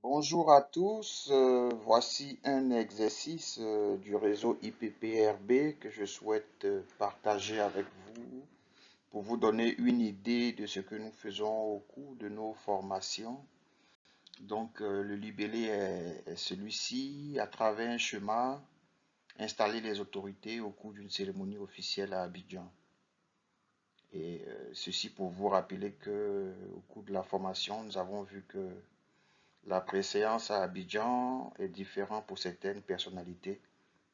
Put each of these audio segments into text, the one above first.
Bonjour à tous, voici un exercice du réseau IPPRB que je souhaite partager avec vous pour vous donner une idée de ce que nous faisons au cours de nos formations. Donc, le libellé est celui-ci: à travers un schéma, installer les autorités au cours d'une cérémonie officielle à Abidjan. Et ceci pour vous rappeler que au cours de la formation, nous avons vu que la préséance à Abidjan est différente pour certaines personnalités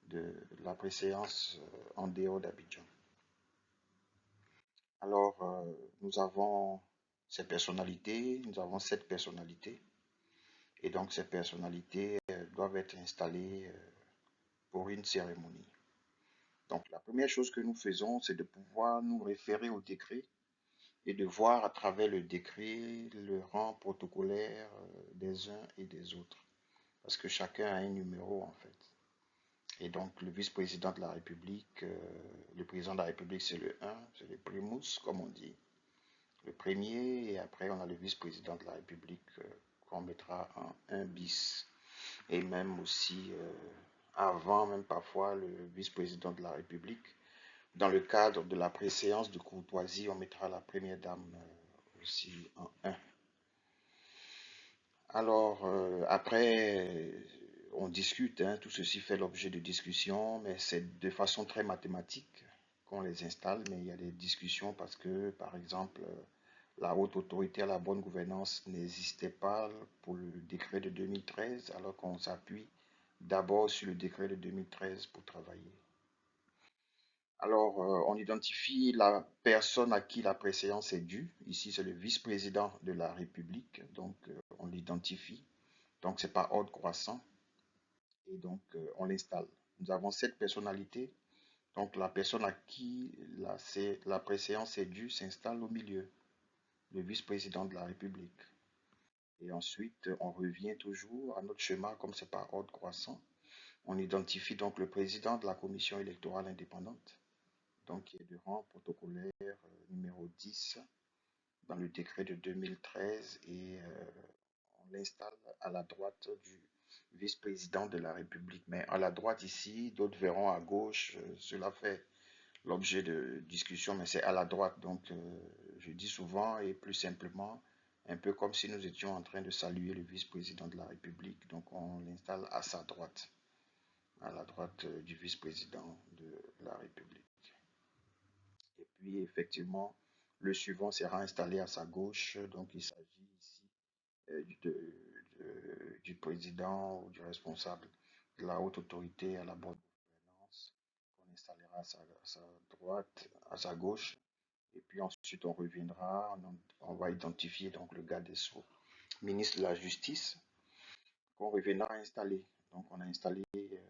de la préséance en dehors d'Abidjan. Alors, nous avons ces personnalités, nous avons 7 personnalités, et donc ces personnalités doivent être installées pour une cérémonie. Donc, la première chose que nous faisons, c'est de pouvoir nous référer au décret et de voir à travers le décret le rang protocolaire des uns et des autres, parce que chacun a un numéro en fait. Et donc, le vice-président de la République, le président de la République, c'est le 1, c'est le primus, comme on dit, le premier, et après, on a le vice-président de la République qu'on mettra en 1 bis. Et même aussi, avant, même parfois, le vice-président de la République, dans le cadre de la préséance de courtoisie, on mettra la première dame aussi en 1. Alors, après, on discute, hein, tout ceci fait l'objet de discussions, mais c'est de façon très mathématique qu'on les installe, mais il y a des discussions parce que, par exemple, la haute autorité à la bonne gouvernance n'existait pas pour le décret de 2013, alors qu'on s'appuie d'abord sur le décret de 2013 pour travailler. Alors, on identifie la personne à qui la préséance est due. Ici, c'est le vice-président de la République, donc on l'identifie. Donc, c'est par ordre croissant et donc on l'installe. Nous avons 7 personnalités. Donc, la personne à qui la préséance est due s'installe au milieu, le vice-président de la République. Et ensuite, on revient toujours à notre schéma comme c'est par ordre croissant. On identifie donc le président de la commission électorale indépendante, donc qui est de rang protocolaire numéro 10 dans le décret de 2013 et on l'installe à la droite du vice-président de la République. Mais à la droite ici, d'autres verront à gauche, cela fait l'objet de discussion, mais c'est à la droite. Donc, je dis souvent et plus simplement, un peu comme si nous étions en train de saluer le vice-président de la République. Donc, on l'installe à sa droite, à la droite du vice-président de la République. Et puis, effectivement, le suivant sera installé à sa gauche. Donc, il s'agit ici du président ou du responsable de la haute autorité à la bonne gouvernance, qu'on installera à sa droite, à sa gauche. Et puis ensuite, on reviendra, on va identifier donc le garde des Sceaux, ministre de la Justice, qu'on reviendra installer. Donc, on a installé,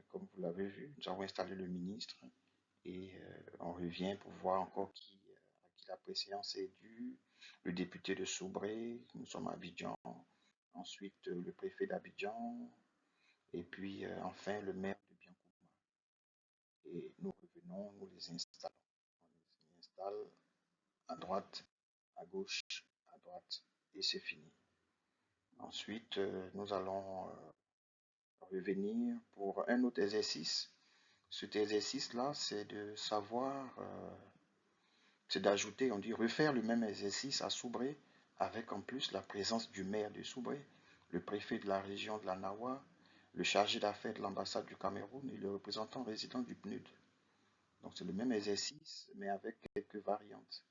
comme vous l'avez vu, nous avons installé le ministre et on revient pour voir encore à qui la préséance est due. Le député de Soubré, nous sommes à Abidjan. Ensuite, le préfet d'Abidjan. Et puis, enfin, le maire de Biancouma. Et nous revenons, nous les installons. On les installe à droite, à gauche, à droite. Et c'est fini. Ensuite, nous allons revenir pour un autre exercice. Cet exercice-là, c'est de savoir, c'est d'ajouter, on dit refaire le même exercice à Soubré, avec en plus la présence du maire de Soubré, le préfet de la région de la Nawa, le chargé d'affaires de l'ambassade du Cameroun et le représentant résident du PNUD. Donc c'est le même exercice, mais avec quelques variantes.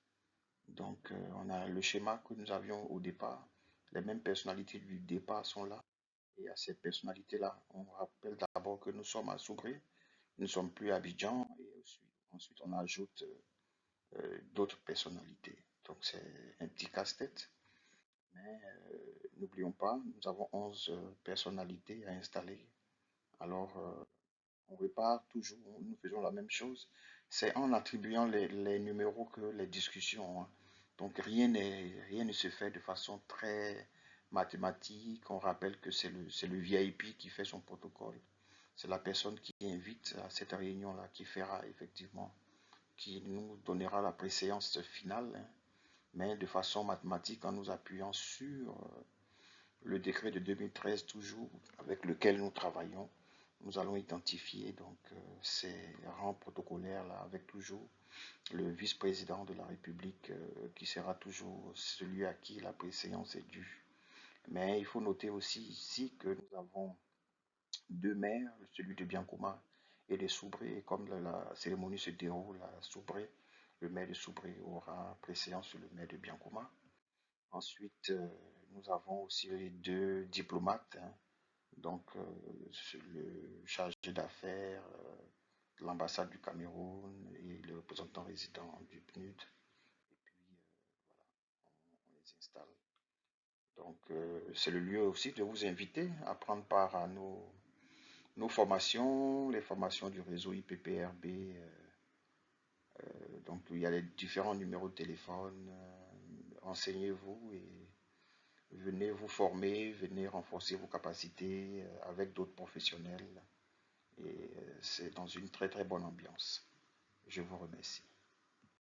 Donc on a le schéma que nous avions au départ. Les mêmes personnalités du départ sont là. Et à ces personnalités-là, on rappelle d'abord que nous sommes à Soubré, nous ne sommes plus à Abidjan, et ensuite on ajoute d'autres personnalités. Donc c'est un petit casse-tête, mais n'oublions pas, nous avons 11 personnalités à installer. Alors on repart toujours, nous faisons la même chose. C'est en attribuant les numéros que les discussions, hein. Donc rien ne se fait de façon très mathématique. On rappelle que c'est le VIP qui fait son protocole. C'est la personne qui invite à cette réunion-là qui fera effectivement, qui nous donnera la préséance finale, hein, mais de façon mathématique en nous appuyant sur le décret de 2013 toujours, avec lequel nous travaillons, nous allons identifier donc ces rangs protocolaires là, avec toujours le vice-président de la République qui sera toujours celui à qui la préséance est due. Mais il faut noter aussi ici que nous avons deux maires, celui de Biancoma et de Soubré. Et comme la cérémonie se déroule à Soubré, le maire de Soubré aura préséance sur le maire de Biancoma. Ensuite, nous avons aussi les deux diplomates, hein, donc le chargé d'affaires de l'ambassade du Cameroun et le représentant résident du PNUD. Et puis, voilà, on les installe. Donc, c'est le lieu aussi de vous inviter à prendre part à nos formations, les formations du réseau IPPRB. Donc, il y a les différents numéros de téléphone. Renseignez-vous et venez vous former, venez renforcer vos capacités avec d'autres professionnels. Et c'est dans une très très bonne ambiance. Je vous remercie.